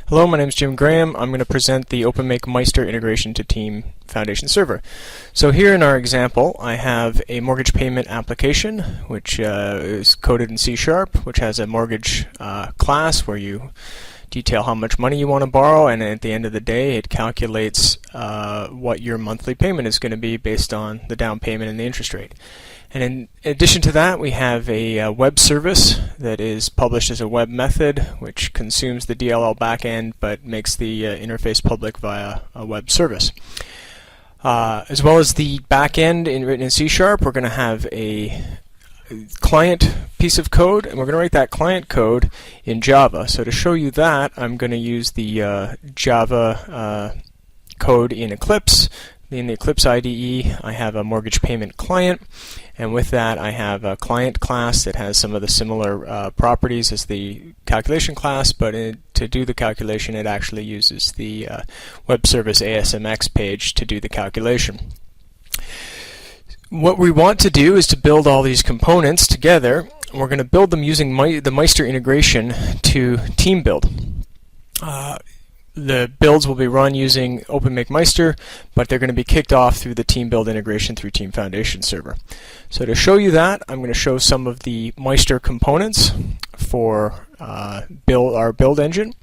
Hello, my name is Jim Graham. I'm going to present the OpenMake Meister integration to Team Foundation Server. So here in our example, I have a mortgage payment application, which is coded in C#, which has a mortgage class where you detail how much money you want to borrow, and at the end of the day, it calculates what your monthly payment is going to be based on the down payment and the interest rate. And in addition to that, we have a web service that is published as a web method, which consumes the DLL backend but makes the interface public via a web service. As well as the backend written in C#, we're going to have a client piece of code, and we're going to write that client code in Java. So to show you that, I'm going to use the Java code in Eclipse. In the Eclipse IDE, I have a mortgage payment client, and with that I have a client class that has some of the similar properties as the calculation class, but to do the calculation it actually uses the web service ASMX page to do the calculation. What we want to do is to build all these components together. We're going to build them using the Meister integration to team build. The builds will be run using OpenMake Meister, but they're going to be kicked off through the team build integration through Team Foundation Server. So to show you that, I'm going to show some of the Meister components for our build engine.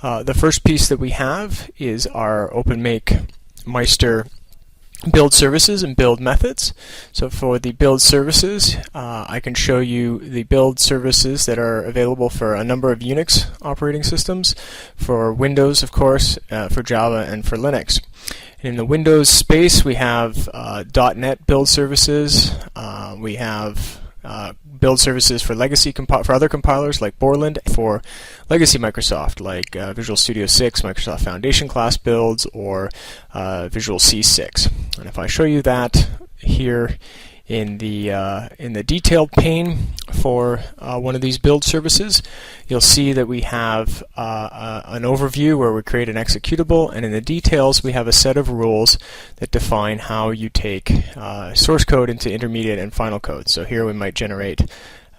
The first piece that we have is our OpenMake Meister build services and build methods. So for the build services, I can show you the build services that are available for a number of Unix operating systems, for Windows of course, for Java, and for Linux. In the Windows space we have .NET build services, we have build services for legacy for other compilers like Borland, for legacy Microsoft like Visual Studio 6, Microsoft Foundation class builds, or Visual C6. And if I show you that here in the detailed pane for one of these build services, you'll see that we have an overview where we create an executable, and in the details we have a set of rules that define how you take source code into intermediate and final code. So here we might generate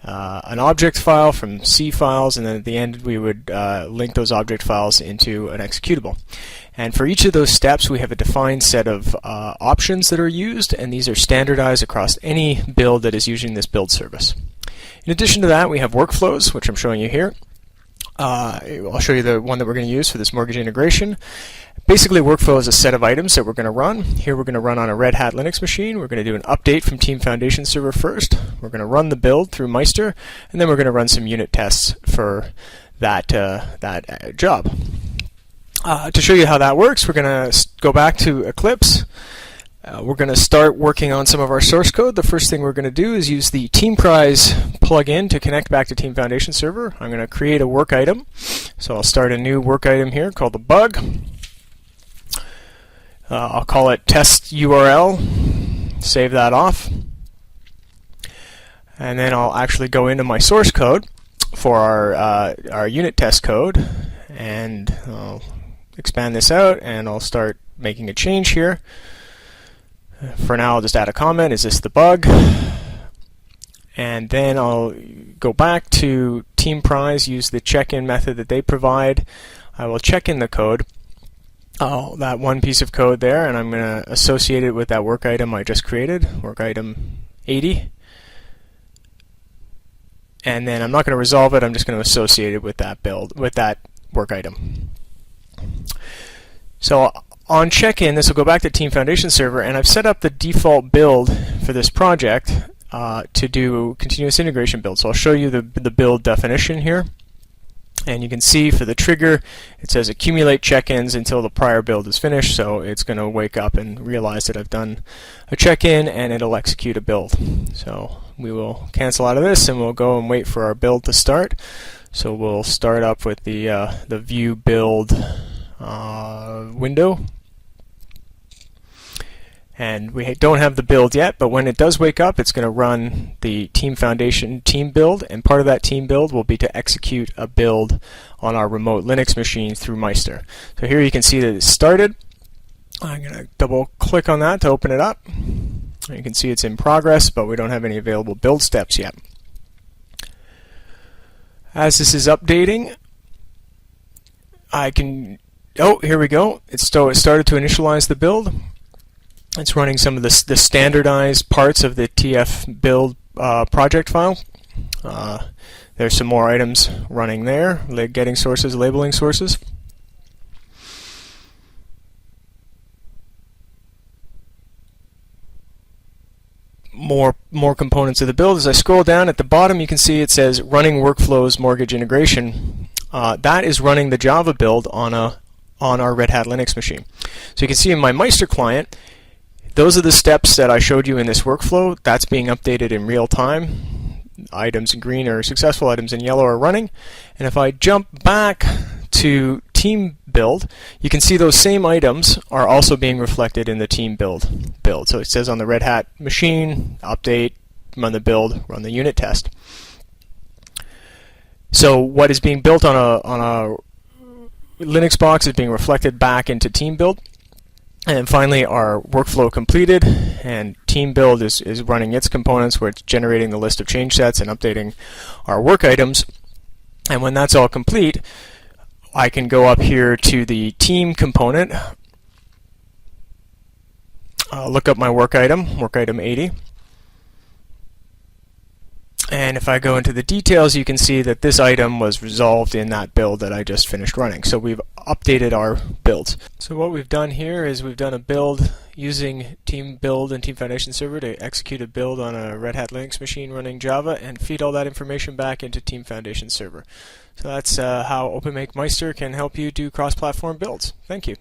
an object file from C files, and then at the end we would link those object files into an executable. And for each of those steps we have a defined set of options that are used, and these are standardized across any build that is using this build service. In addition to that, we have workflows, which I'm showing you here. I'll show you the one that we're going to use for this mortgage integration. Basically, workflow is a set of items that we're going to run. Here we're going to run on a Red Hat Linux machine. We're going to do an update from Team Foundation Server first. We're going to run the build through Meister, and then we're going to run some unit tests for that job. To show you how that works, we're going to go back to Eclipse. We're going to start working on some of our source code. The first thing we're going to do is use the TeamPrise plugin to connect back to Team Foundation Server. I'm going to create a work item. So I'll start a new work item here called the bug. I'll call it test URL. Save that off. And then I'll actually go into my source code for our unit test code, and I'll expand this out, and I'll start making a change here. For now, I'll just add a comment. Is this the bug? And then I'll go back to TeamPrise, use the check-in method that they provide. I will check in the code, that one piece of code there, and I'm going to associate it with that work item I just created, work item 80. And then I'm not going to resolve it. I'm just going to associate it with that build, with that work item. So on check-in, this will go back to Team Foundation Server, and I've set up the default build for this project to do continuous integration build. So I'll show you the build definition here. And you can see for the trigger, it says accumulate check-ins until the prior build is finished, so it's going to wake up and realize that I've done a check-in, and it'll execute a build. So we will cancel out of this, and we'll go and wait for our build to start. So we'll start up with the view build window. And we don't have the build yet, but when it does wake up, it's going to run the Team Foundation team build, and part of that team build will be to execute a build on our remote Linux machine through Meister. So here you can see that it started. I'm going to double click on that to open it up. You can see it's in progress, but we don't have any available build steps yet. As this is updating, I can, oh, here we go. It started to initialize the build. It's running some of the standardized parts of the TF build project file. There's some more items running there, getting sources, labeling sources. More components of the build. As I scroll down at the bottom, you can see it says running workflows mortgage integration. That is running the Java build on our Red Hat Linux machine. So you can see in my Meister client, those are the steps that I showed you in this workflow. That's being updated in real time. Items in green are successful, items in yellow are running. And if I jump back to team build, you can see those same items are also being reflected in the team build. So it says on the Red Hat machine, update, run the build, run the unit test. So what is being built on a Linux box is being reflected back into team build. And finally, our workflow completed, and team build is running its components where it's generating the list of change sets and updating our work items. And when that's all complete, I can go up here to the team component, look up my work item 80. And if I go into the details, you can see that this item was resolved in that build that I just finished running. So we've updated our builds. So what we've done here is we've done a build using Team Build and Team Foundation Server to execute a build on a Red Hat Linux machine running Java and feed all that information back into Team Foundation Server. So that's how OpenMake Meister can help you do cross-platform builds. Thank you.